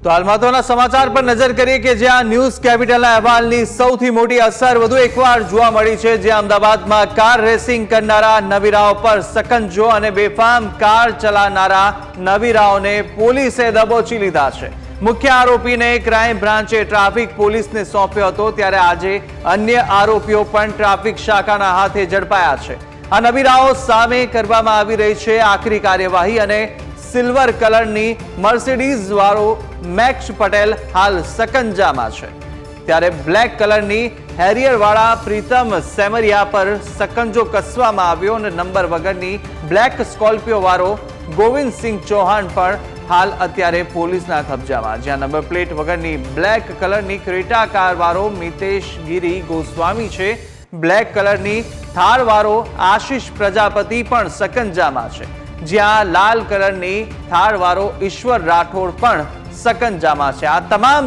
તો હાલ મહત્વના સમાચાર પર નજર કરીએ કે જ્યાં ન્યૂઝ કેપિટલના અહેવાલની સૌથી મોટી અસર વધુ એકવાર જોવા મળી છે, જ્યાં અમદાવાદમાં કાર રેસિંગ કરનારા નવીરાઓ પર સકંજો અને બેફામ કાર ચલાવનારા નવીરાઓને પોલીસે દબોચી લીધા છે। મુખ્ય આરોપીને ક્રાઇમ બ્રાન્ચે ટ્રાફિક પોલીસને સોંપ્યો હતો, ત્યારે આજે અન્ય આરોપીઓ પણ ટ્રાફિક શાખાના હાથે ઝડપાયા છે। આ નવીરાઓ સામે કરવામાં આવી રહી છે આકરી કાર્યવાહી અને સિલ્વર કલરની મર્સિડીઝ વાળો મેક્સ પટેલ હાલ સકંજામાં છે, ત્યારે બ્લેક કલરની હેરિયર વાળા પ્રીતમ સેમરિયા પર સકંજો કસવામાં આવ્યો અને નંબર વગરની બ્લેક સ્કોર્પિયો વાળો ગોવિંદસિંહ ચૌહાણ પણ હાલ અત્યારે પોલીસના કબજામાં, જ્યાં નંબર પ્લેટ વગરની બ્લેક કલરની ક્રેટા કાર વાળો મિતેશ ગિરી ગોસ્વામી છે। બ્લેક કલરની થાર વાળો આશીષ પ્રજાપતિ પણ સકંજામાં છે, જ્યાં લાલ કલરની થાર વાળો ઈશ્વર રાઠોડ પણ સકંજામાં છે। આ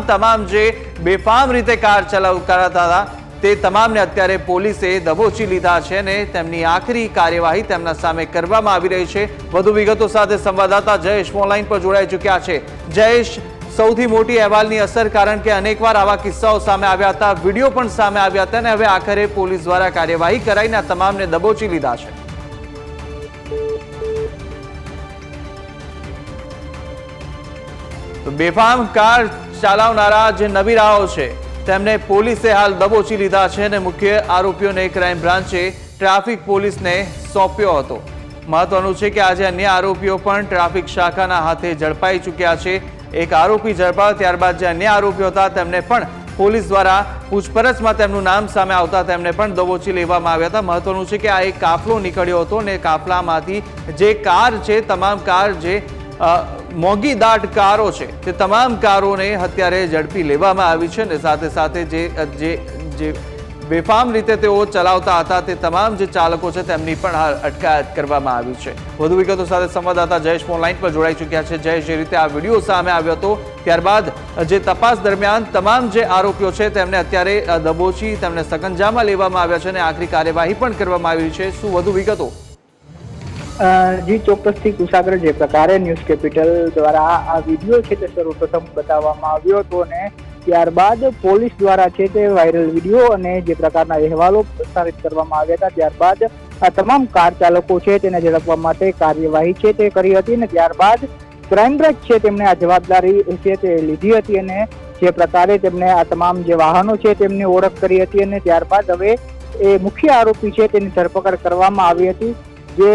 તમામ જે બેફામ રીતે કાર ચલાવતા હતા તે તમામને અત્યારે પોલીસે દબોચી લીધા છે અને તેમની આખરી કાર્યવાહી તેમના સામે કરવામાં આવી રહી છે। વધુ વિગતો સાથે સંવાદદાતા જયેશ ઓનલાઈન પર જોડાઈ ચૂક્યા છે। જયેશ, સૌથી મોટી અહેવાલની અસર, કારણ કે અનેકવાર આવા કિસ્સાઓ સામે આવ્યા હતા, વિડીયો પણ સામે આવ્યા હતા અને હવે આખરે પોલીસ દ્વારા કાર્યવાહી કરાઈને આ તમામને દબોચી લીધા છે। તો બેફામ કાર ચલાવનારા જે નવીરાઓ છે તેમને પોલીસે હાલ દબોચી લીધા છે અને મુખ્ય આરોપીઓને ક્રાઇમ બ્રાન્ચે ટ્રાફિક પોલીસને સોંપ્યો હતો। મહત્વનું છે કે આજે અન્ય આરોપીઓ પણ ટ્રાફિક શાખાના હાથે ઝડપાઈ ચૂક્યા છે। એક આરોપી ઝડપાયો, ત્યારબાદ જે અન્ય આરોપીઓ હતા તેમને પણ પોલીસ દ્વારા પૂછપરછમાં તેમનું નામ સામે આવતા તેમને પણ દબોચી લેવામાં આવ્યા હતા। મહત્વનું છે કે આ એક કાફલો નીકળ્યો હતો અને કાફલામાંથી જે કાર છે, તમામ કાર જે મોંઘી દાટ કારો છે તે તમામ કારોને અત્યારે ઝડપી લેવામાં આવી છે અને સાથે સાથે જે બેફામ રીતે તેઓ ચલાવતા હતા તે તમામ જે ચાલકો છે તેમની પણ હાલ અટકાયત કરવામાં આવી છે। વધુ વિગતો સાથે સંવાદદાતા જયેશ ઓનલાઈન પર જોડાઈ ચૂક્યા છે। જયેશ, જે રીતે આ વિડીયો સામે આવ્યો હતો ત્યારબાદ જે તપાસ દરમિયાન તમામ જે આરોપીઓ છે તેમને અત્યારે દબોચી તેમને સકંજામાં લેવામાં આવ્યા છે અને આખરી કાર્યવાહી પણ કરવામાં આવી છે, શું વધુ વિગતો? જી ચોક્કસથી કુશાગ્ર, જે પ્રકારે ન્યૂઝ કેપિટલ દ્વારા આ વિડીયો છે તે સર્વપ્રથમ બતાવવામાં આવ્યો હતો અને ત્યારબાદ પોલીસ દ્વારા છે તે વાયરલ વિડીયો અને જે પ્રકારના અહેવાલો પ્રસારિત કરવામાં આવ્યા હતા, ત્યારબાદ આ તમામ કાર ચાલકો છે તેને ઝડપવા માટે કાર્યવાહી છે તે કરી હતી અને ત્યારબાદ ક્રાઇમ બ્રાન્ચ છે તેમણે આ જવાબદારી છે તે લીધી હતી અને જે પ્રકારે તેમને આ તમામ જે વાહનો છે તેમની ઓળખ કરી હતી અને ત્યારબાદ હવે એ મુખ્ય આરોપી છે તેની ધરપકડ કરવામાં આવી હતી। જે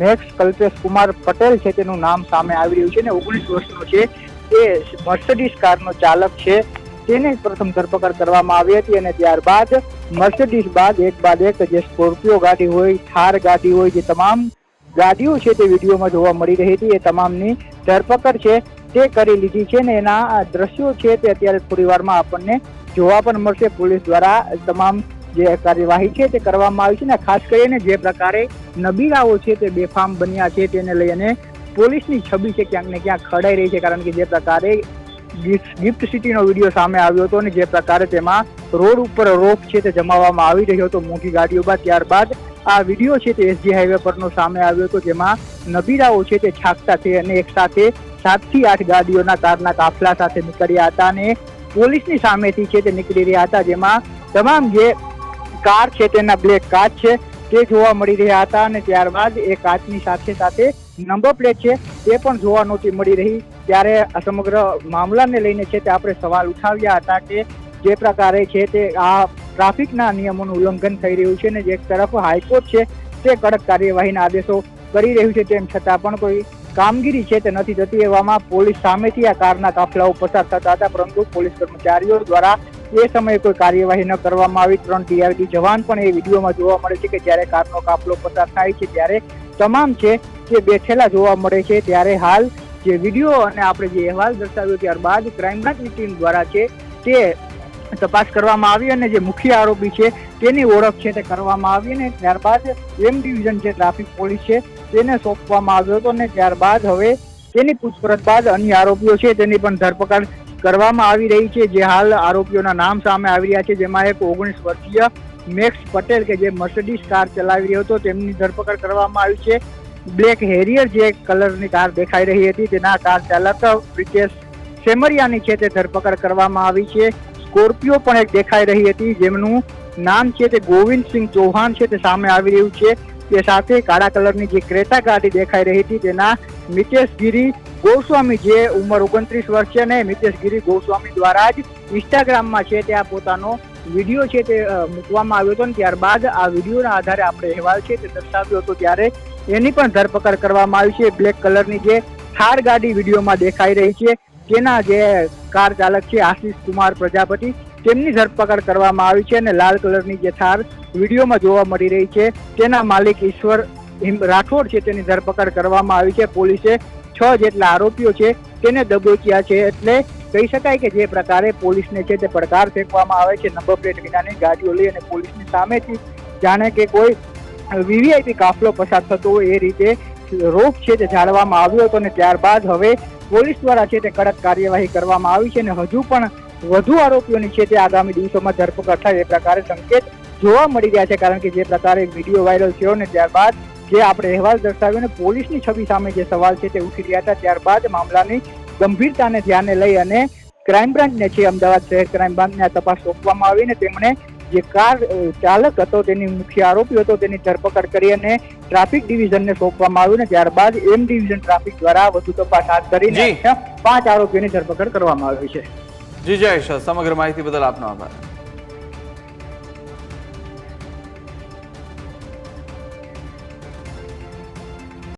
મેક્સ કલ્પેશ કુમાર પટેલ છે તેનું નામ સામે આવી રહ્યું છે ને 19 વર્ષનો છે, તે મર્સિડીઝ કારનો ચાલક છે, તેને પ્રથમ ધરપકડ કરવામાં આવી હતી અને ત્યારબાદ મર્સિડીઝ બાદ એક જે સ્કોર્પિયો ગાડી હોય, થાર ગાડી હોય, જે તમામ ગાડીઓ છે તે વિડીયોમાં જોવા મળી રહી હતી, એ તમામની ધરપકડ છે તે કરી લીધી છે ને એના દ્રશ્યો છે તે અત્યારે થોડી વારમાં આપણને જોવા પણ મળશે। પોલીસ દ્વારા તમામ જે કાર્યવાહી છે તે કરવામાં આવી છે ને ખાસ કરીને જે પ્રકારે નબીરાઓ છે તે બેફામ બન્યા છે તેને લઈ અને પોલીસની છબી છે ક્યાંક ને ક્યાંક ખડાઈ રહી છે, કારણ કે જે પ્રકારે ગિફ્ટ સિટીનો વિડીયો સામે આવ્યો હતો અને જે પ્રકારે તેમાં રોડ ઉપર રોપ છે તે જમાવવામાં આવી રહ્યો હતો મોટી ગાડીઓ બાદ, ત્યારબાદ આ વિડીયો છે તે એસજી હાઈવે પરનો સામે આવ્યો હતો, જેમાં નબીરાઓ છે તે છાકતા છે અને એક સાથે 7 થી 8 ગાડીઓના કારના કાફલા સાથે નીકળ્યા હતા અને પોલીસની સામેથી છે તે નીકળી રહ્યા હતા, જેમાં તમામ જે કાર છે તેના બ્લેક કાચ છે તે જોવા મળી રહ્યા હતા અને ત્યારબાદ એ કાચની સાથે સાથે નંબર પ્લેટ છે તે પણ જોવા નહોતી મળી રહી। ત્યારે આ સમગ્ર મામલાને લઈને છે તે આપણે સવાલ ઉઠાવ્યા હતા કે જે પ્રકારે છે તે આ ટ્રાફિકના નિયમોનું ઉલ્લંઘન થઈ રહ્યું છે અને એક તરફ હાઈકોર્ટ છે તે કડક કાર્યવાહીના આદેશો કરી રહ્યું છે, તેમ છતાં પણ કોઈ કામગીરી છે તે નથી થતી। એવામાં પોલીસ સામેથી આ કારના કાફલાઓ પસાર થતા હતા, પરંતુ પોલીસ કર્મચારીઓ દ્વારા એ સમયે કોઈ કાર્યવાહી ન કરવામાં આવી। 3 ટીઆરડી જવાન પણ એ વિડીયોમાં જોવા મળે છે કે જ્યારે કારનો કાફલો પસાર થાય છે ત્યારે તમામ છે તે બેઠેલા જોવા મળે છે। ત્યારે હાલ જે વિડીયો અને આપણે જે અહેવાલ દર્શાવ્યો ત્યારબાદ ક્રાઇમ બ્રાન્ચની ટીમ દ્વારા છે તે તપાસ કરવામાં આવી અને જે મુખ્ય આરોપી છે તેની ઓળખ છે તે કરવામાં આવી અને ત્યારબાદ એમ ડિવિઝન જે ટ્રાફિક પોલીસ છે તેને સોંપવામાં આવ્યો હતો અને ત્યારબાદ હવે તેની પૂછપરછ બાદ અન્ય આરોપીઓ છે તેની પણ ધરપકડ કરવામાં આવી રહી છે। જે હાલ આરોપીઓના નામ સામે આવી રહ્યા છે, જેમાં એક 19 વર્ષીય મેક્સ પટેલ કે જે મર્સિડીઝ કાર ચલાવી રહ્યો હતો તેમની ધરપકડ કરવામાં આવી છે। બ્લેક હેરિયર જે કલરની કાર દેખાઈ રહી હતી તેના કાર ચાલક બ્રિજેશ સેમરિયાની છે તે ધરપકડ કરવામાં આવી છે. સ્કોર્પિયો પણ એક દેખાઈ રહી હતી જેમનું નામ છે તે ગોવિંદસિંહ ચૌહાણ છે તે સામે આવી રહ્યું છે. તે સાથે કાળા કલરની જે ક્રેટા ગાડી દેખાઈ રહી હતી તેના મિતેશ ગિરી ગોસ્વામી જે ઉંમર 29 વર્ષ છે અને મિતેશ ગિરી ગોસ્વામી દ્વારા જ ઇન્સ્ટાગ્રામમાં છે તે આ પોતાનો વિડીયો છે તે મૂકવામાં આવ્યો હતો. ત્યારબાદ આ વિડીયોના આધારે આપણે અહેવાલ છે તે દર્શાવ્યો હતો ત્યારે એની પણ ધરપકડ કરવામાં આવી છે. બ્લેક કલરની જે થાર ગાડી વિડીયોમાં દેખાઈ રહી છે તેના જે કાર ચાલક છે આશીષ કુમાર પ્રજાપતિ તેમની ધરપકડ કરવામાં આવી છે અને લાલ કલરની જે થાર વિડીયોમાં જોવા મળી રહી છે તેના માલિક ઈશ્વર રાઠોડ છે તેની ધરપકડ કરવામાં આવી છે. પોલીસે 6 જેટલા આરોપીઓ છે તેને દબોચ્યા છે. એટલે કહી શકાય કે જે પ્રકારે પોલીસને છે તે પડકાર ફેંકવામાં આવે છે નંબર પ્લેટ વિનાની ગાડીઓ લઈ અને પોલીસની સામેથી જાણે કે કોઈ વીવીઆઈપી કાફલો પસાર થતો હોય એ રીતે રોપ છે તે જાળવામાં આવ્યો હતો અને ત્યારબાદ હવે પોલીસ દ્વારા છે તે કડક કાર્યવાહી કરવામાં આવી છે અને હજુ પણ વધુ આરોપીઓની છે તે આગામી દિવસોમાં ધરપકડ થાય એ પ્રકારે સંકેત જોવા મળી રહ્યા છે. કારણ કે જે પ્રકારે વિડીયો વાયરલ થયો ને ત્યારબાદ જે આપણે અહેવાલ દર્શાવ્યો ને પોલીસની છબી સામે જે સવાલ છે તે ઉઠી રહ્યા હતા ત્યારબાદ મામલાની ગંભીરતાને ધ્યાને લઈ અને ક્રાઇમ બ્રાન્ચને છે અમદાવાદ શહેર ક્રાઇમ બ્રાન્ચને આ તપાસ સોંપવામાં આવી ને તેમણે જે કાર ચાલક હતો તેની મુખ્ય આરોપી હતો તેની ધરપકડ કરી અને ટ્રાફિક ડિવિઝનને સોંપવામાં આવ્યું ને ત્યારબાદ એમ ડિવિઝન ટ્રાફિક દ્વારા વધુ તપાસ હાથ ધરીને 5 આરોપીઓની ધરપકડ કરવામાં આવી છે. જી જયેશ, સમગ્ર માહિતી બદલ આપનો આભાર.